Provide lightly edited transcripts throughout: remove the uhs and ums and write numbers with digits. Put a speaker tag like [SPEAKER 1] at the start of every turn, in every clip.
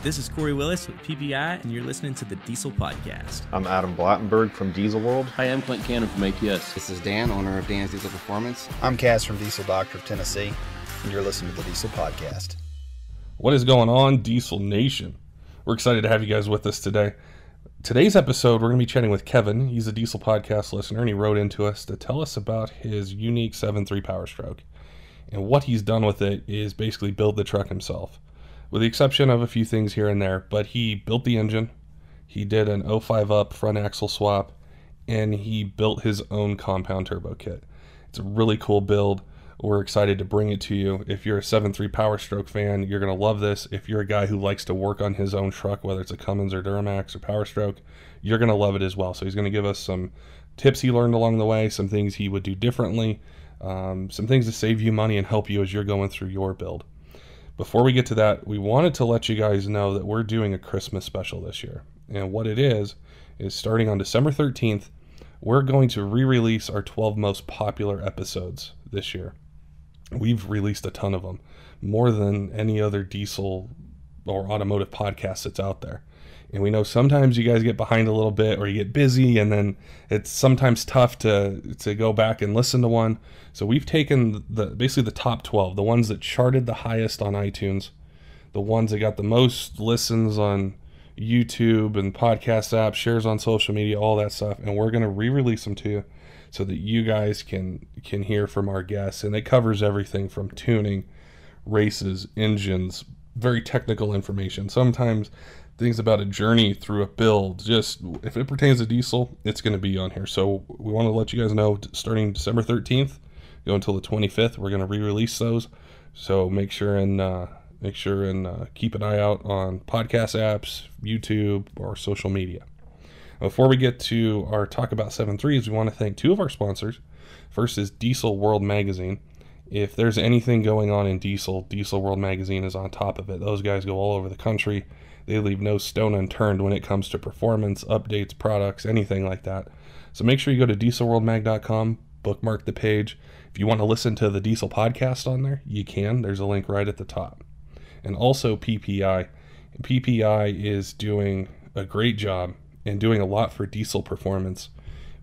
[SPEAKER 1] This is Corey Willis with PPEI, and you're listening to the Diesel Podcast.
[SPEAKER 2] I'm Adam Blattenberg from Diesel World.
[SPEAKER 3] Hi, I'm Clint Cannon from ATS.
[SPEAKER 4] This is Dan, owner of ATS Diesel Performance.
[SPEAKER 5] I'm Cass from Diesel Doctor of Tennessee, and you're listening to the Diesel Podcast.
[SPEAKER 6] What is going on, Diesel Nation? We're excited to have you guys with us today. Today's episode, we're going to be chatting with Kevin. He's a Diesel Podcast listener, and he wrote into us to tell us about his unique 7.3 Powerstroke. And what he's done with it is basically build the truck himself, with the exception of a few things here and there. But he built the engine, he did an 05 up front axle swap, and he built his own compound turbo kit. It's a really cool build. We're excited to bring it to you. If you're a 7.3 Powerstroke fan, you're going to love this. If you're a guy who likes to work on his own truck, whether it's a Cummins or Duramax or Powerstroke, you're going to love it as well. So he's going to give us some tips he learned along the way, some things he would do differently, some things to save you money and help you as you're going through your build. Before we get to that, we wanted to let you guys know that we're doing a Christmas special this year. And what it is starting on December 13th, we're going to re-release our 12 most popular episodes this year. We've released a ton of them, more than any other diesel or automotive podcast that's out there. And we know sometimes you guys get behind a little bit or you get busy, and then it's sometimes tough to go back and listen to one. So we've taken basically the top 12, the ones that charted the highest on iTunes, the ones that got the most listens on YouTube and podcast apps, shares on social media, all that stuff, and we're going to re-release them to you so that you guys can hear from our guests. And it covers everything from tuning, races, engines, very technical information. Sometimes things about a journey through a build. Just if it pertains to diesel, it's going to be on here. So we want to let you guys know, starting December 13th, go until the 25th, we're going to re-release those. So make sure and keep an eye out on podcast apps, YouTube, or social media. Before we get to our talk about 7.3s, we want to thank two of our sponsors. First is Diesel World Magazine. If there's anything going on in diesel, Diesel World Magazine is on top of it. Those guys go all over the country. They leave no stone unturned when it comes to performance, updates, products, anything like that. So make sure you go to dieselworldmag.com, bookmark the page. If you want to listen to the Diesel Podcast on there, you can. There's a link right at the top. And also PPEI. PPEI is doing a great job and doing a lot for diesel performance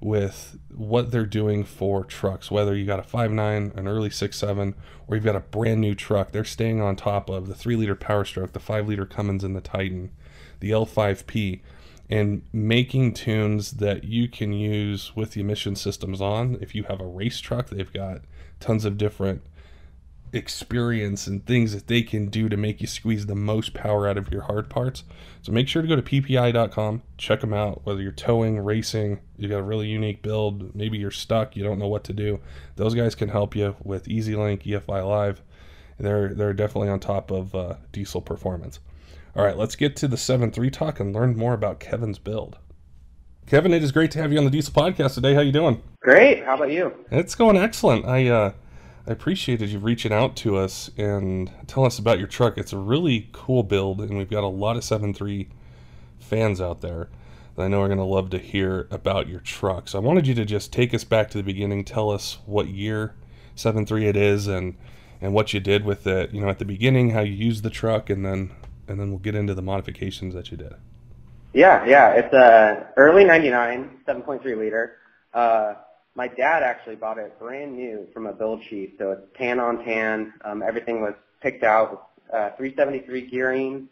[SPEAKER 6] with what they're doing for trucks. Whether you got a 5.9, an early 6.7, or you've got a brand new truck, they're staying on top of the 3-liter Powerstroke, the 5-liter Cummins and the Titan, the L5P, and making tunes that you can use with the emission systems on. If you have a race truck, they've got tons of different experience and things that they can do to make you squeeze the most power out of your hard parts. So make sure to go to ppei.com, check them out. Whether you're towing, racing, you got a really unique build, maybe you're stuck, you don't know what to do, those guys can help you with EasyLink, EFI Live. They're definitely on top of diesel performance. All right, let's get to the 7.3 talk and learn more about Kevin's build. Kevin, it is great to have you on the Diesel Podcast today. How you doing?
[SPEAKER 7] Great. How about you?
[SPEAKER 6] It's going excellent. I appreciated you reaching out to us and telling us about your truck. It's a really cool build, and we've got a lot of 7.3 fans out there that I know are going to love to hear about your truck. So I wanted you to just take us back to the beginning, tell us what year 7.3 it is, and what you did with it, you know, at the beginning, how you used the truck, and then we'll get into the modifications that you did.
[SPEAKER 7] Yeah, it's a early 99, 7.3 liter. My dad actually bought it brand new from a build sheet, so it's tan on tan. Everything was picked out with 373 gearing,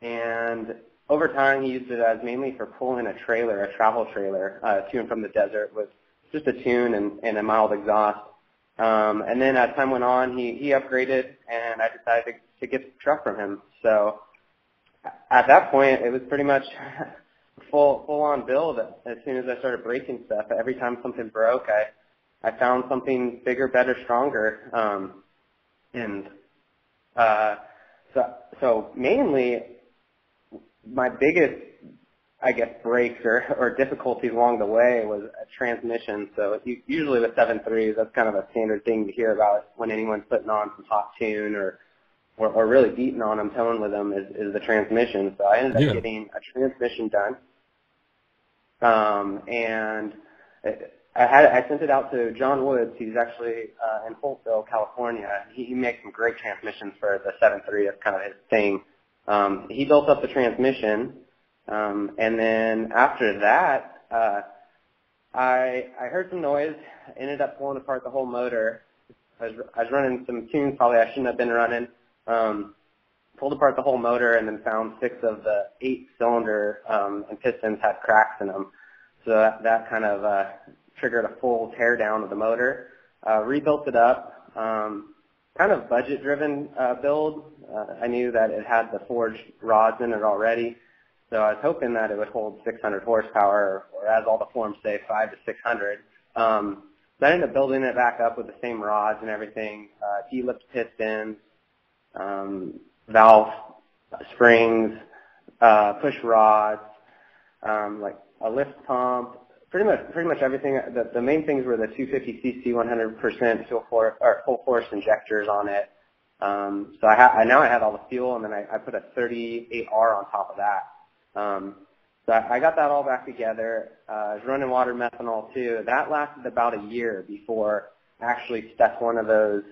[SPEAKER 7] and over time he used it as mainly for pulling a trailer, a travel trailer, to and from the desert with just a tune and a mild exhaust. And then as time went on, he upgraded, and I decided to get the truck from him. So at that point, it was pretty much full-on build. As soon as I started breaking stuff, every time something broke, I found something bigger, better, stronger. So mainly my biggest, I guess, breaks or difficulties along the way was a transmission. So usually with 7.3s, that's kind of a standard thing to hear about when anyone's putting on some hot tune or really beating on them, towing with them is the transmission. So I ended up getting a transmission done. And I sent it out to John Woods. He's actually in Holtville, California. He makes some great transmissions for the 7.3. That's kind of his thing. He built up the transmission, and then after that, I heard some noise, ended up pulling apart the whole motor. I was running some tunes probably I shouldn't have been running. Pulled apart the whole motor and then found 6 of the 8 cylinder and pistons had cracks in them. So that kind of triggered a full tear down of the motor. Rebuilt it up. Kind of budget-driven build. I knew that it had the forged rods in it already, so I was hoping that it would hold 600 horsepower, or as all the forms say, 500 to 600. So I ended up building it back up with the same rods and everything, D-lipped pistons, valve springs, push rods, like a lift pump, pretty much everything. The main things were the 250cc 100% full force injectors on it. So now I had all the fuel, and then I put a 38R on top of that. So I got that all back together. I was running water methanol too. That lasted about a year before I actually stuck one of those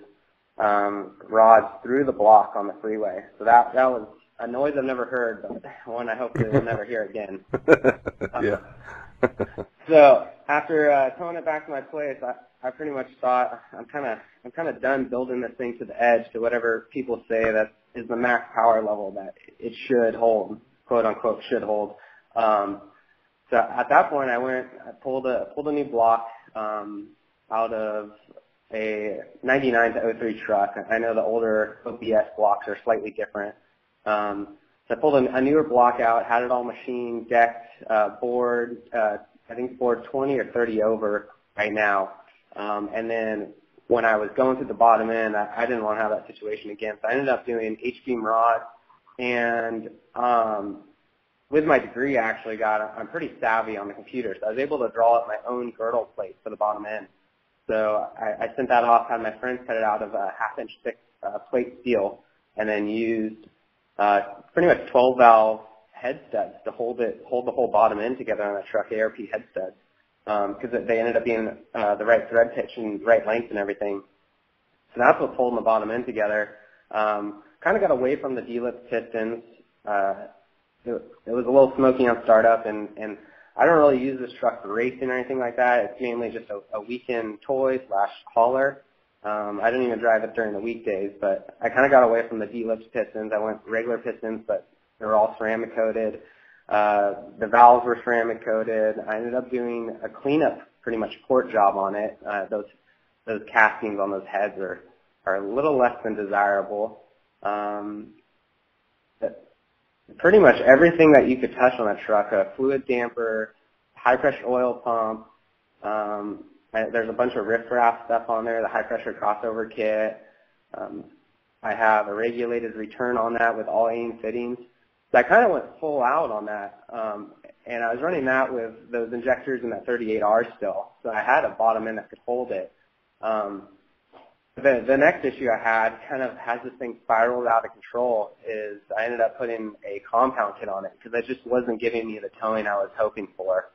[SPEAKER 7] rods through the block on the freeway. So that was a noise I've never heard, but one I hope we'll never hear again.
[SPEAKER 6] Yeah.
[SPEAKER 7] So after towing it back to my place, I pretty much thought I'm kind of done building this thing to the edge to whatever people say that is the max power level that it should hold, quote unquote should hold. So at that point, I pulled a new block out of a 99 to 03 truck. I know the older OPS blocks are slightly different. So I pulled a newer block out, had it all machined, decked, board, I think board 20 or 30 over right now. And then when I was going to the bottom end, I didn't want to have that situation again. So I ended up doing Xtreme rods, and with my degree, I'm pretty savvy on the computer, so I was able to draw up my own girdle plate for the bottom end. So I sent that off, had my friends cut it out of a half-inch thick plate steel, and then used pretty much 12-valve head studs to hold the whole bottom end together on that truck, ARP head studs, because they ended up being the right thread pitch and right length and everything. So that's what's holding the bottom end together. Kind of got away from the D-lipped pistons. It was a little smoky on startup, and I don't really use this truck for racing or anything like that. It's mainly just a weekend toy / hauler. I don't even drive it during the weekdays, but I kind of got away from the D-lipped pistons. I went regular pistons, but they were all ceramic coated. The valves were ceramic coated. I ended up doing a cleanup, pretty much port job on it. Those castings on those heads are a little less than desirable. Pretty much everything that you could touch on that truck, a fluid damper, high-pressure oil pump. There's a bunch of riff-raff stuff on there, the high-pressure crossover kit. I have a regulated return on that with all AIM fittings. So I kind of went full out on that, and I was running that with those injectors and that 38R still. So I had a bottom end that could hold it. The next issue I had kind of has this thing spiraled out of control is I ended up putting a compound kit on it because it just wasn't giving me the towing I was hoping for.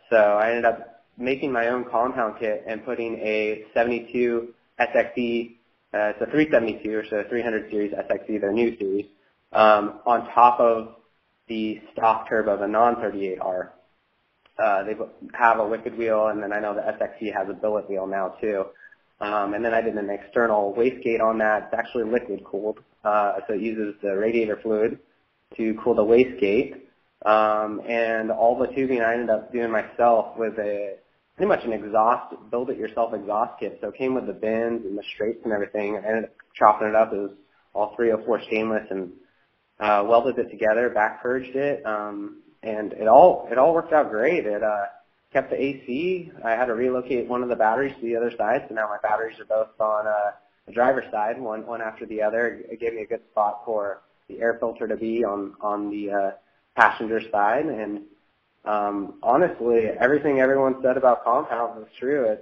[SPEAKER 7] So I ended up making my own compound kit and putting a 72 SXE, it's a 372, so a 300 series SXE, their new series, on top of the stock turbo, the non-38R. They have a liquid wheel, and then I know the SXE has a billet wheel now too. And then I did an external wastegate on that. It's actually liquid cooled, so it uses the radiator fluid to cool the wastegate. And all the tubing I ended up doing myself with pretty much an exhaust, build-it-yourself exhaust kit. So it came with the bins and the straights and everything. I ended up chopping it up. It was all 304 stainless and welded it together, back purged it, and it all worked out great. It kept the AC. I had to relocate one of the batteries to the other side, so now my batteries are both on the driver's side, one after the other. It gave me a good spot for the air filter to be on the passenger side. And honestly, everything everyone said about compounds was true.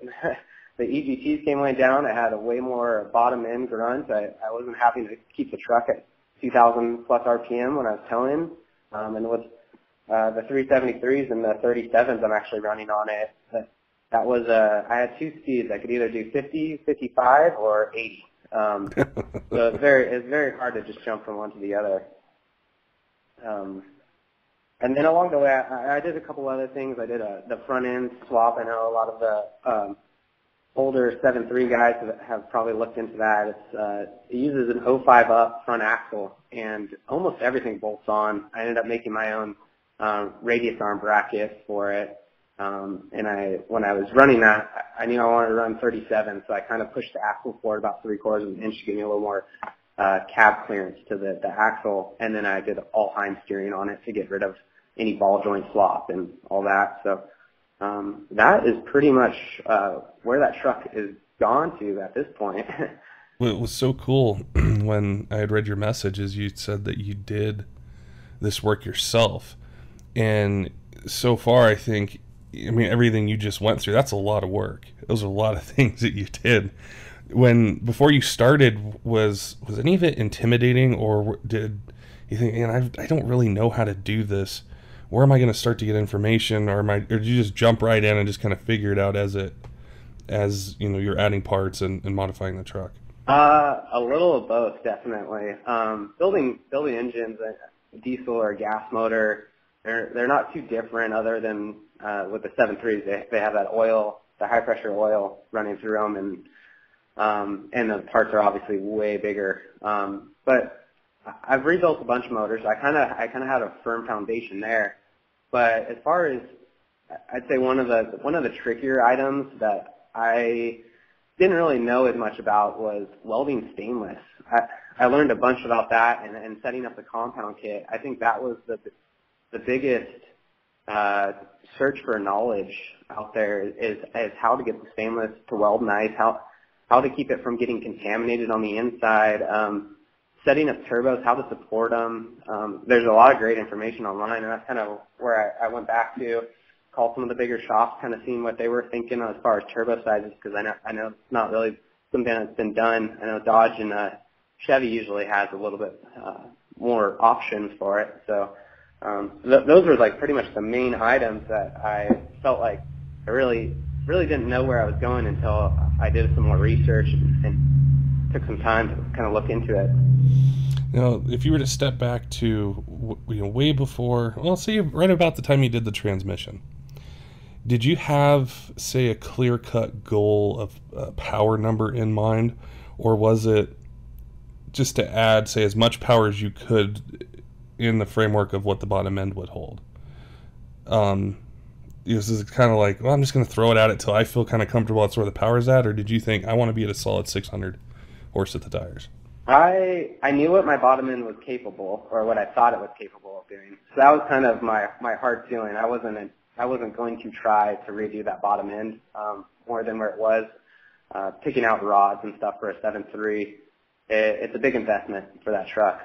[SPEAKER 7] The EGTs came laying down. I had a way more bottom end grunt. I wasn't having to keep the truck at 2,000 plus RPM when I was towing, and with the 373s and the 37s I'm actually running on it. That was I had two speeds. I could either do 50, 55, or 80. So it's very hard to just jump from one to the other. And then along the way, I did a couple other things. I did the front end swap. I know a lot of the older 7.3 guys have probably looked into that. It uses an 0.5 up front axle, and almost everything bolts on. I ended up making my own radius arm bracket for it. And when I was running that, I knew I wanted to run 37, so I kind of pushed the axle forward about 3/4 of an inch to give me a little more cab clearance to the axle, and then I did all Heim steering on it to get rid of any ball joint slop and all that. So that is pretty much where that truck is gone to at this point.
[SPEAKER 6] What was so cool when I had read your message is you said that you did this work yourself. And so far, I think, everything you just went through, that's a lot of work. Those are a lot of things that you did. Before you started, was any of it intimidating, or did you think, man, I don't really know how to do this? Where am I going to start to get information? Or did you just jump right in and just kind of figure it out as you're adding parts and modifying the truck?
[SPEAKER 7] A little of both, definitely. Building engines, a diesel or a gas motor, they're not too different, other than with the 7.3s, they have that oil, the high pressure oil running through them, and the parts are obviously way bigger. But I've rebuilt a bunch of motors. I kind of had a firm foundation there. But as far as, I'd say one of the trickier items that I didn't really know as much about was welding stainless. I learned a bunch about that and setting up the compound kit. I think that was the biggest search for knowledge out there is how to get the stainless to weld nice, how to keep it from getting contaminated on the inside, setting up turbos, how to support them. There's a lot of great information online, and that's kind of where I went back to, call some of the bigger shops, kind of seeing what they were thinking as far as turbo sizes, because I know it's not really something that's been done. I know Dodge and Chevy usually has a little bit more options for it. So those were like pretty much the main items that I felt like I really didn't know where I was going until I did some more research and took some time to kind of look into it.
[SPEAKER 6] Now, if you were to step back to way before, well, say right about the time you did the transmission, did you have, say, a clear-cut goal of power number in mind, or was it just to add, say, as much power as you could in the framework of what the bottom end would hold? This is kind of like, well, I'm just going to throw it at it till I feel kind of comfortable that's where the power's at, or did you think, I want to be at a solid 600 horse at the tires?
[SPEAKER 7] I knew what my bottom end was capable, or what I thought it was capable of doing. So that was kind of my hard ceiling. I wasn't going to try to redo that bottom end more than where it was. Picking out rods and stuff for a 7.3, it's a big investment for that truck.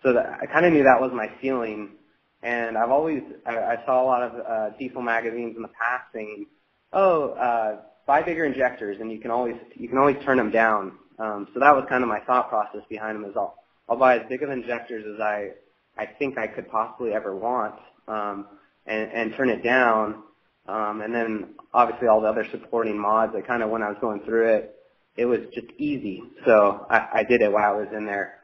[SPEAKER 7] So I kind of knew that was my ceiling. And I saw a lot of diesel magazines in the past saying, buy bigger injectors and you can always turn them down. So that was kind of my thought process behind them, is I'll buy as big of injectors as I think I could possibly ever want, and turn it down. And then obviously all the other supporting mods, when I was going through it was just easy. So I did it while I was in there.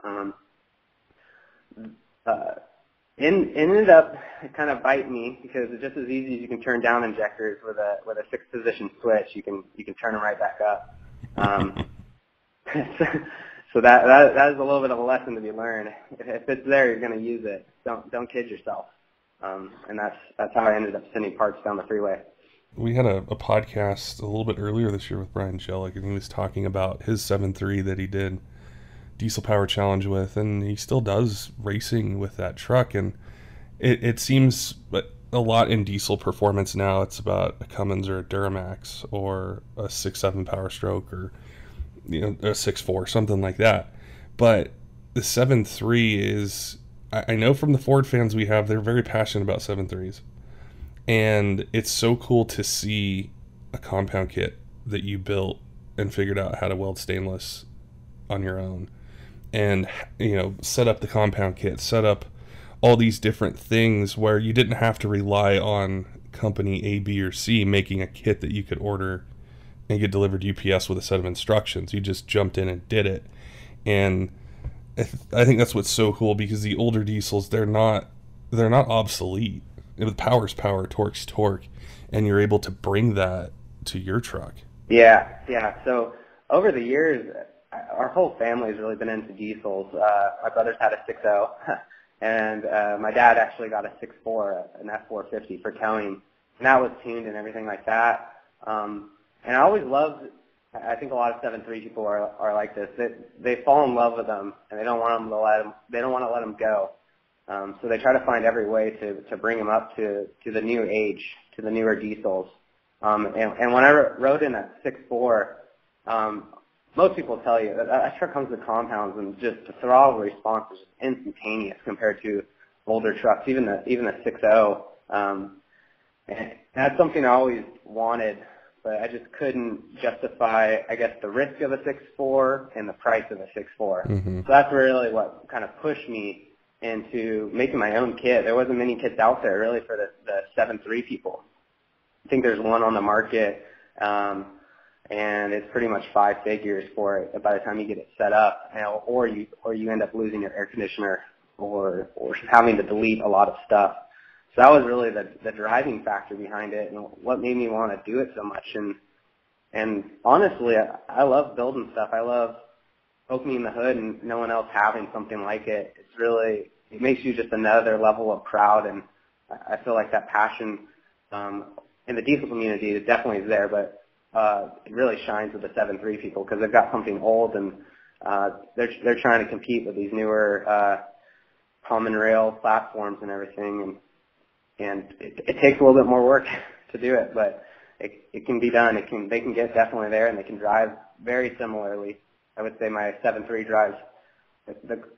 [SPEAKER 7] Ended up kind of biting me, because it's just as easy as you can turn down injectors with a 6-position switch. You can turn them right back up. So that is a little bit of a lesson to be learned. If it's there, you're going to use it. Don't kid yourself. And that's how I ended up sending parts down the freeway.
[SPEAKER 6] We had a podcast a little bit earlier this year with Brian Jellick, and he was talking about his 7.3 that he did Diesel Power Challenge with, and he still does racing with that truck. And it seems a lot in diesel performance now, it's about a Cummins or a Duramax or a 6.7 Powerstroke, or a 6.4, something like that. But the 7.3 is, I know from the Ford fans we have, they're very passionate about 7.3s. And it's so cool to see a compound kit that you built and figured out how to weld stainless on your own. And, set up the compound kit, set up all these different things where you didn't have to rely on company A, B, or C making a kit that you could order and get delivered UPS with a set of instructions. You just jumped in and did it. And I think that's what's so cool, because the older diesels, they're not obsolete. With power's power, torque's torque, and you're able to bring that to your truck.
[SPEAKER 7] Yeah. So over the years, our whole family's really been into diesels. My brother's had a 6.0, and my dad actually got a 6.4, an F450 for towing, and that was tuned and everything like that. And I always loved, I think a lot of 7.3 people are like this. They fall in love with them, and they don't want to let them go. So they try to find every way to bring them up to the new age, to the newer diesels. And when I rode in a 6.4, most people tell you that truck comes with compounds, and just the throttle response is just instantaneous compared to older trucks, even a 6.0. And that's something I always wanted, but I just couldn't justify, I guess, the risk of a 6.4 and the price of a 6.4.
[SPEAKER 6] Mm-hmm.
[SPEAKER 7] So that's really what kind of pushed me into making my own kit. There wasn't many kits out there really for the 7.3 people. I think there's one on the market, and it's pretty much 5 figures for it by the time you get it set up, or you end up losing your air conditioner or having to delete a lot of stuff. So that was really the driving factor behind it, and what made me want to do it so much. And honestly, I love building stuff. I love opening the hood and no one else having something like it. It makes you just another level of proud, and I feel like that passion in the diesel community, it definitely is there, but it really shines with the 7.3 people, because they've got something old, and they're trying to compete with these newer common rail platforms and everything, and it takes a little bit more work to do it, but it can be done. They can get definitely there, and they can drive very similarly. I would say my 7.3 drives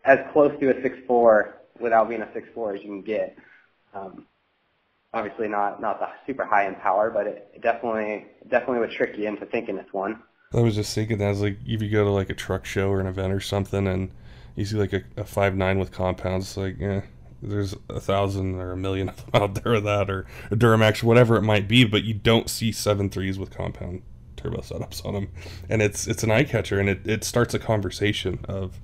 [SPEAKER 7] as close to a 6.4 without being a 6.4 as you can get. Obviously not the super high in power, but it definitely would trick you into thinking it's one.
[SPEAKER 6] I was just thinking that, I was like, if you go to like a truck show or an event or something, and you see like a 5.9 with compounds, it's like, there's 1,000 or 1,000,000 of them out there with that, or a Duramax, whatever it might be, but you don't see 7.3s with compound turbo setups on them, and it's an eye catcher, and it starts a conversation of,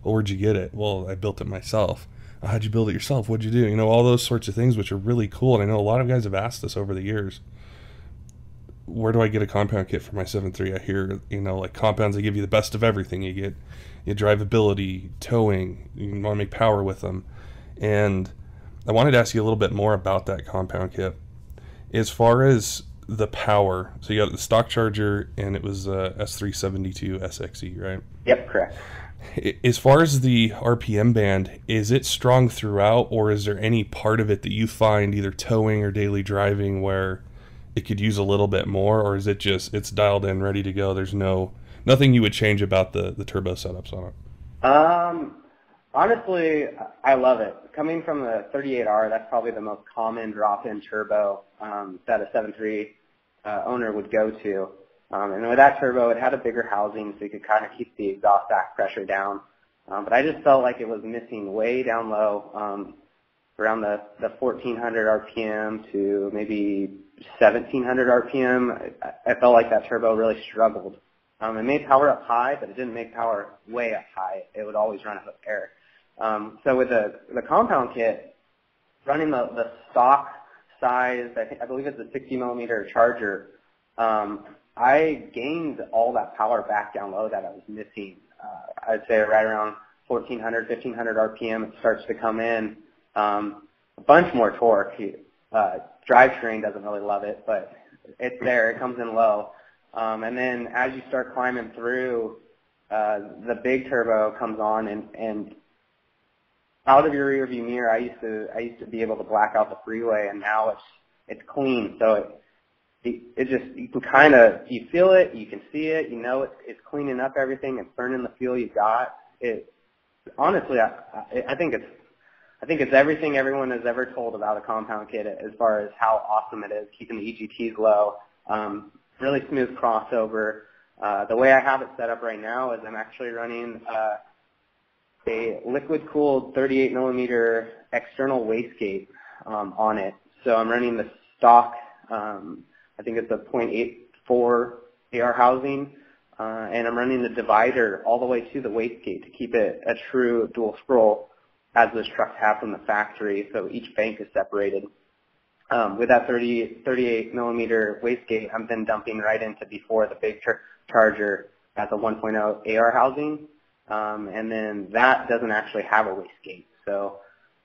[SPEAKER 6] well, where'd you get it? Well, I built it myself. How'd you build it yourself? What'd you do? All those sorts of things, which are really cool. And I know a lot of guys have asked us over the years, where do I get a compound kit for my 7.3? I hear, like compounds, they give you the best of everything. You get drivability, towing, you want to make power with them. And I wanted to ask you a little bit more about that compound kit. As far as the power, so you got the stock charger, and it was S372 SXE, right?
[SPEAKER 7] Yep, correct.
[SPEAKER 6] As far as the RPM band, is it strong throughout, or is there any part of it that you find either towing or daily driving where it could use a little bit more, or is it just, it's dialed in, ready to go? There's nothing you would change about the turbo setups on it?
[SPEAKER 7] Honestly, I love it. Coming from the 38R, that's probably the most common drop-in turbo that a 7.3 owner would go to. And with that turbo, it had a bigger housing, so you could kind of keep the exhaust back pressure down. But I just felt like it was missing way down low, around the 1,400 RPM to maybe 1,700 RPM. I felt like that turbo really struggled. It made power up high, but it didn't make power way up high. It would always run out of air. So with the compound kit, running the stock size, I believe it's a 60 millimeter charger, I gained all that power back down low that I was missing. I'd say right around 1,400, 1,500 RPM, it starts to come in. A bunch more torque. Drivetrain doesn't really love it, but it's there. It comes in low. And then as you start climbing through, the big turbo comes on, and out of your rear view mirror, I used to be able to black out the freeway, and now it's clean. So it just, you can kind of, you feel it, you can see it, it's cleaning up everything, it's burning the fuel you've got. Honestly, I think it's everything everyone has ever told about a compound kit as far as how awesome it is, keeping the EGTs low, really smooth crossover. The way I have it set up right now is I'm actually running a liquid-cooled 38 millimeter external wastegate on it. So I'm running the stock, I think it's a .84 AR housing, and I'm running the divider all the way to the wastegate to keep it a true dual scroll as those trucks have from the factory, so each bank is separated. With that 38 millimeter wastegate, I'm then dumping right into before the big charger at the 1.0 AR housing, and then that doesn't actually have a wastegate, so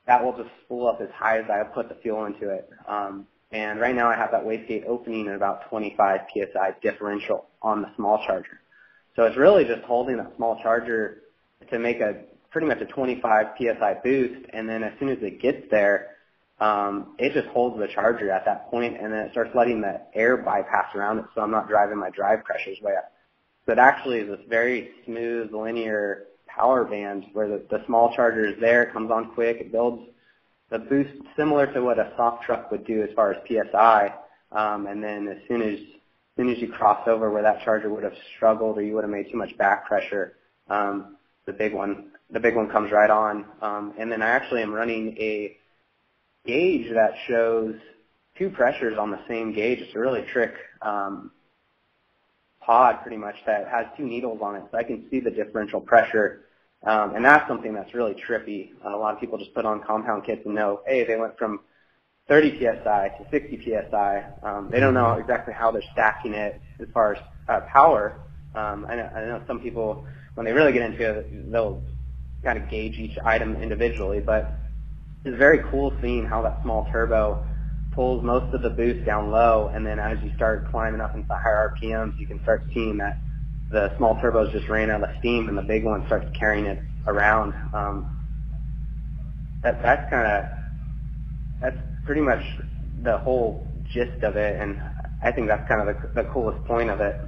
[SPEAKER 7] that will just spool up as high as I put the fuel into it. And right now I have that wastegate opening at about 25 PSI differential on the small charger. So it's really just holding that small charger to make a pretty much a 25 PSI boost, and then as soon as it gets there, it just holds the charger at that point, and then it starts letting the air bypass around it, so I'm not driving my drive pressures way up. So it actually is this very smooth, linear power band where the small charger is there, it comes on quick, it builds the boost similar to what a soft truck would do as far as PSI, and then as soon as you cross over where that charger would have struggled or you would have made too much back pressure, the big one comes right on. And then I actually am running a gauge that shows two pressures on the same gauge. It's a really trick pod pretty much that has two needles on it, so I can see the differential pressure. And that's something that's really trippy. A lot of people just put on compound kits and know, hey, they went from 30 PSI to 60 PSI. They don't know exactly how they're stacking it as far as power. I know some people, when they really get into it, they'll kind of gauge each item individually, but it's very cool seeing how that small turbo pulls most of the boost down low, and then as you start climbing up into the higher RPMs, you can start seeing that the small turbos just ran out of steam and the big one starts carrying it around. That's pretty much the whole gist of it, and I think that's kind of the coolest point of it.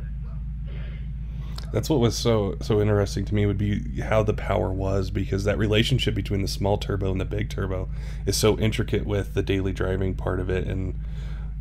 [SPEAKER 6] That's what was so interesting to me would be how the power was, because that relationship between the small turbo and the big turbo is so intricate with the daily driving part of it, and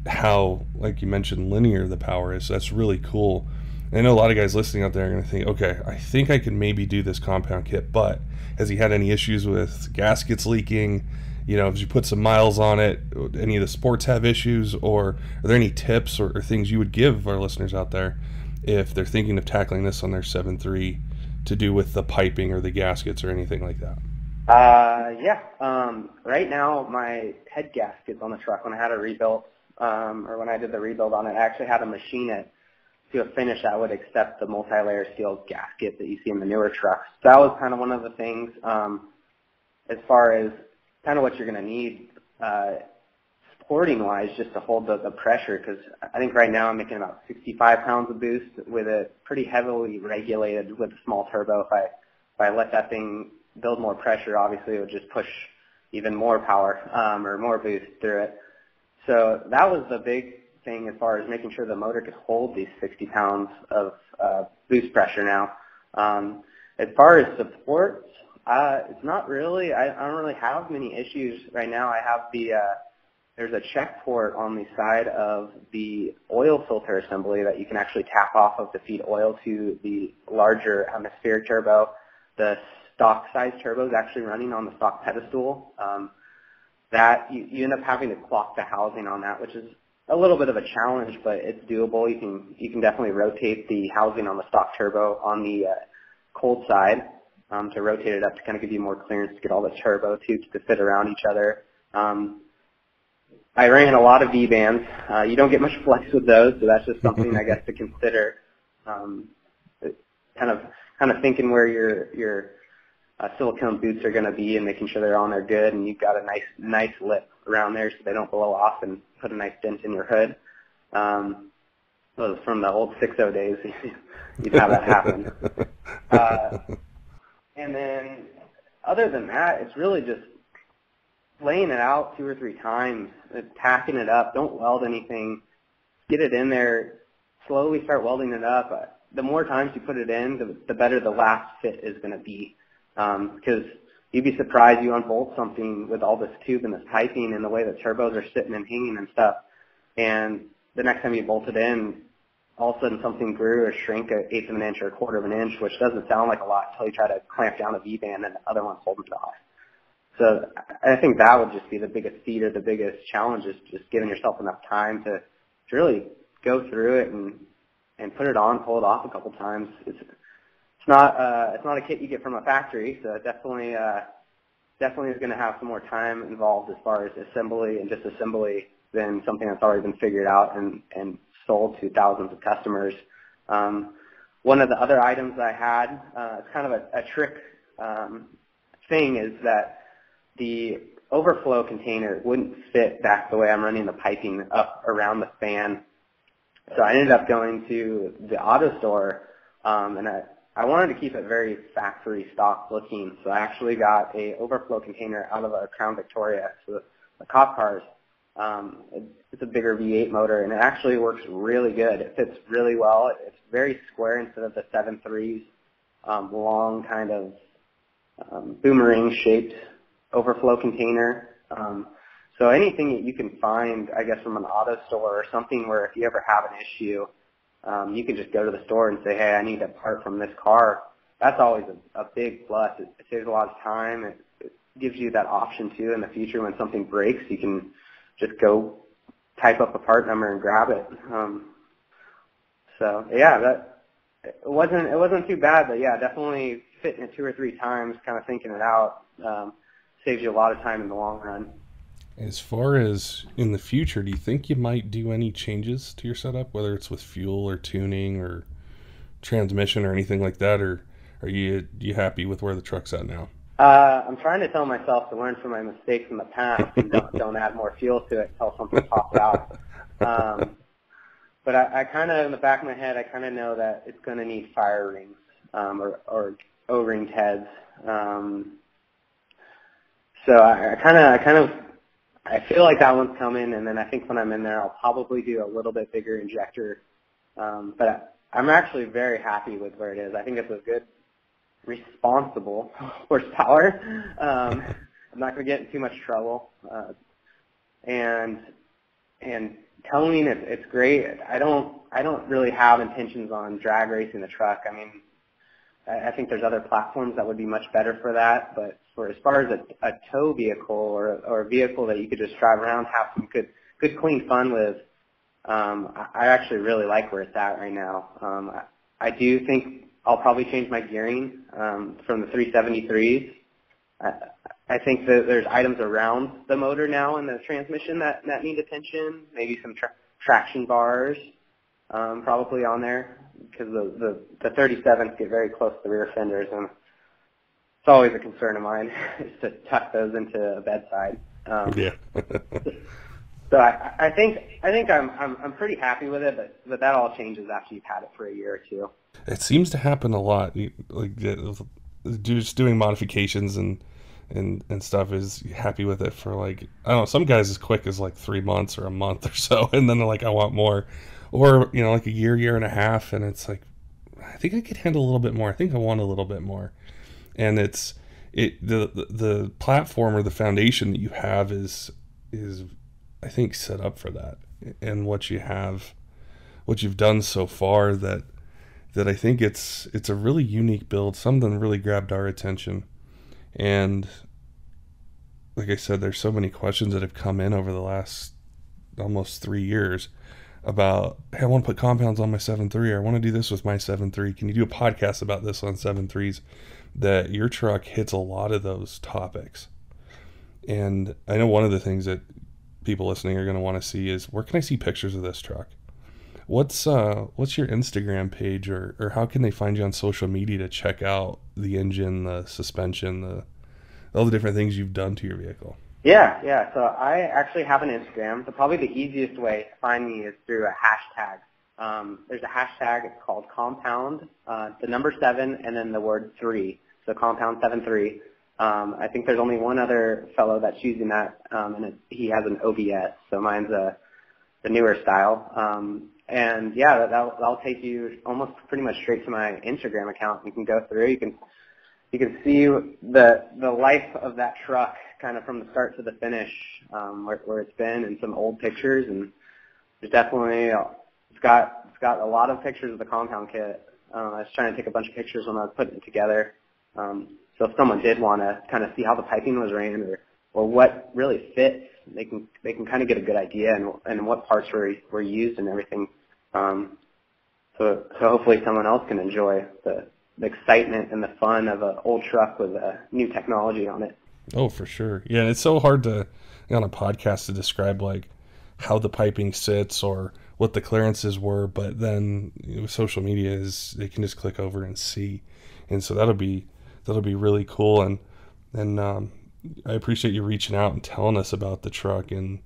[SPEAKER 6] how, like you mentioned, linear the power is. So that's really cool. And I know a lot of guys listening out there are going to think, okay, I think I can maybe do this compound kit, but has he had any issues with gaskets leaking? You know, if you put some miles on it, any of the sports have issues, or are there any tips or things you would give our listeners out there if they're thinking of tackling this on their 7.3 to do with the piping or the gaskets or anything like that?
[SPEAKER 7] Right now, my head gaskets on the truck, when I had it rebuilt, or when I did the rebuild on it, I actually had to machine it to a finish that would accept the multi-layer steel gasket that you see in the newer trucks. So that was kind of one of the things as far as kind of what you're going to need supporting-wise just to hold the pressure, because I think right now I'm making about 65 pounds of boost with it pretty heavily regulated with a small turbo. If I let that thing build more pressure, obviously it would just push even more power or more boost through it. So that was the big thing as far as making sure the motor could hold these 60 pounds of boost pressure now. As far as support, it's not really, I don't really have many issues right now. I have there's a check port on the side of the oil filter assembly that you can actually tap off of to feed oil to the larger atmospheric turbo. The stock size turbo is actually running on the stock pedestal. That you end up having to clock the housing on that, which is a little bit of a challenge, but it's doable. You can definitely rotate the housing on the stock turbo on the cold side to rotate it up to kind of give you more clearance to get all the turbo tubes to fit around each other. I ran a lot of V-bands. You don't get much flex with those, so that's just something I guess to consider. Kind of thinking where your silicone boots are going to be and making sure they're on there good, and you've got a nice lip around there so they don't blow off and put a nice dent in your hood. Well, from the old 6.0 days, you'd have that happen. And then other than that, it's really just laying it out 2 or 3 times, tacking it up. Don't weld anything. Get it in there. Slowly start welding it up. The more times you put it in, the better the last fit is going to be. Because you'd be surprised you unbolt something with all this tube and this piping and the way the turbos are sitting and hanging and stuff. And the next time you bolt it in, all of a sudden something grew or shrank 1/8 of an inch or 1/4 of an inch, which doesn't sound like a lot until you try to clamp down a V-band and the other one's holding it off. So I think that would just be the biggest feat or the biggest challenge, is just giving yourself enough time to really go through it and and put it on, pull it off a couple times. It's not a kit you get from a factory, so it definitely is going to have some more time involved as far as assembly and disassembly than something that's already been figured out and sold to thousands of customers. One of the other items I had, it's kind of a trick thing, is that the overflow container wouldn't fit back the way I'm running the piping up around the fan. So I ended up going to the auto store, and I wanted to keep it very factory stock looking, so I actually got a overflow container out of a Crown Victoria, so the cop cars. It's a bigger V8 motor, and it actually works really good. It fits really well. It's very square instead of the 7.3's long kind of boomerang-shaped overflow container. So anything that you can find, I guess, from an auto store or something where if you ever have an issue, you can just go to the store and say, hey, I need a part from this car. That's always a big plus. It saves a lot of time. It gives you that option, too, in the future when something breaks. You can just go type up a part number and grab it. So, yeah, it wasn't too bad, but, yeah, definitely fitting it 2 or 3 times, kind of thinking it out, saves you a lot of time in the long run.
[SPEAKER 6] As far as in the future, do you think you might do any changes to your setup, whether it's with fuel or tuning or transmission or anything like that, or are you happy with where the truck's at now?
[SPEAKER 7] I'm trying to tell myself to learn from my mistakes in the past and don't add more fuel to it until something pops out. But I kind of, in the back of my head, I kind of know that it's going to need fire rings or O-ringed heads. So I feel like that one's coming, and then I think when I'm in there, I'll probably do a little bit bigger injector. But I'm actually very happy with where it is. I think it's a good, responsible horsepower. I'm not going to get in too much trouble. And towing, it's great. I don't really have intentions on drag racing the truck. I mean, I think there's other platforms that would be much better for that, but as far as a tow vehicle or a vehicle that you could just drive around, have some good clean fun with, I actually really like where it's at right now. I do think I'll probably change my gearing from the 373s. I think that there's items around the motor now and the transmission that need attention, maybe some traction bars probably on there, because the 37s get very close to the rear fenders, and it's always a concern of mine is to tuck those into a bedside.
[SPEAKER 6] Yeah.
[SPEAKER 7] So I think I'm pretty happy with it, but that all changes after you've had it for a year or two.
[SPEAKER 6] It seems to happen a lot. Like just doing modifications and stuff is happy with it for, like, I don't know, some guys as quick as like 3 months or a month or so, and then they're like, I want more. Or, like a year and a half, and it's like, I think I could handle a little bit more. I think I want a little bit more. And the platform or the foundation that you have is I think set up for that. And what you've done so far, that I think it's a really unique build, something really grabbed our attention. And like I said, there's so many questions that have come in over the last almost 3 years about, hey, I want to put compounds on my 7.3, or I want to do this with my 7.3. Can you do a podcast about this on 7.3s? That your truck hits a lot of those topics. And I know one of the things that people listening are going to want to see is, where can I see pictures of this truck? What's your Instagram page, or how can they find you on social media to check out the engine, the suspension, all the different things you've done to your vehicle?
[SPEAKER 7] Yeah. So I actually have an Instagram. So probably the easiest way to find me is through a hashtag. There's a hashtag. It's called compound, the number 7, and then the word 3. So compound 7.3. I think there's only one other fellow that's using that, and he has an OBS. So mine's the newer style. And yeah, that'll take you almost pretty much straight to my Instagram account. You can go through. You can see the life of that truck, kind of from the start to the finish, where it's been, and some old pictures. And there's definitely it's got a lot of pictures of the compound kit. I was trying to take a bunch of pictures when I was putting it together. So if someone did want to kind of see how the piping was ran, or what really fits, they can kind of get a good idea and what parts were used and everything. So So hopefully someone else can enjoy the excitement and the fun of an old truck with new technology on it.
[SPEAKER 6] Oh, for sure. Yeah, it's so hard to on a podcast to describe like how the piping sits or what the clearances were, but then with social media is they can just click over and see, and so that'll be really cool. And I appreciate you reaching out and telling us about the truck and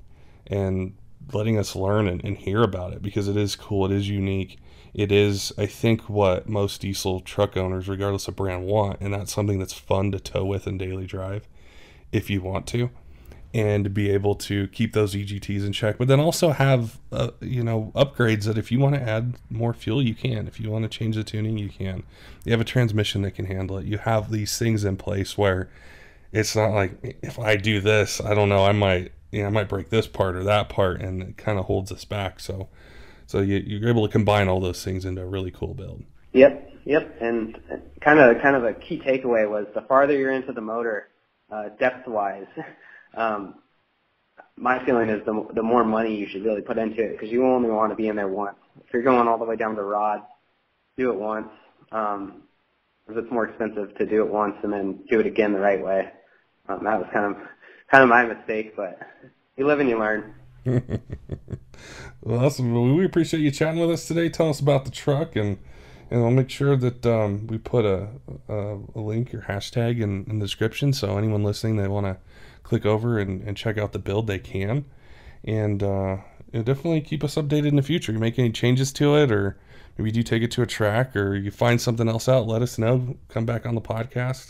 [SPEAKER 6] letting us learn and hear about it, because it is cool. It is unique. It is, I think, what most diesel truck owners, regardless of brand, want, and that's something that's fun to tow with in daily drive if you want to, and be able to keep those EGTs in check, but then also have upgrades that if you want to add more fuel, you can. If you want to change the tuning, you can. You have a transmission that can handle it. You have these things in place where it's not like, if I do this, I don't know, I might break this part or that part, and it kind of holds us back. So you're able to combine all those things into a really cool build.
[SPEAKER 7] Yep. And kind of a key takeaway was the farther you're into the motor, depth-wise, my feeling is the more money you should really put into it, because you only want to be in there once. If you're going all the way down to rods, do it once, because it's more expensive to do it once and then do it again the right way. That was kind of my mistake, but you live and you learn.
[SPEAKER 6] Well, awesome. Well, we appreciate you chatting with us today. Tell us about the truck, and I'll make sure that we put a link or hashtag in the description, so anyone listening that want to click over and check out the build, they can. And definitely keep us updated in the future. You make any changes to it, or maybe you do take it to a track, or you find something else out, let us know. Come back on the podcast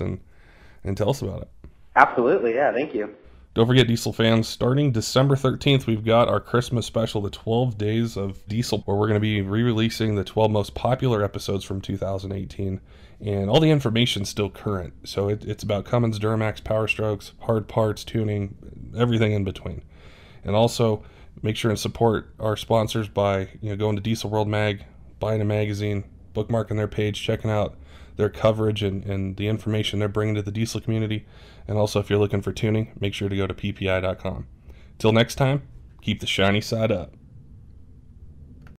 [SPEAKER 6] and tell us about it.
[SPEAKER 7] Absolutely, yeah, thank you.
[SPEAKER 6] Don't forget, Diesel fans, starting December 13th, we've got our Christmas special, the 12 Days of Diesel, where we're going to be re-releasing the 12 most popular episodes from 2018. And all the information's still current. So it's about Cummins, Duramax, Powerstrokes, hard parts, tuning, everything in between. And also, make sure and support our sponsors by going to Diesel World Mag, buying a magazine, bookmarking their page, checking out their coverage and the information they're bringing to the diesel community. And also, if you're looking for tuning, make sure to go to PPEI.com. Till next time, keep the shiny side up.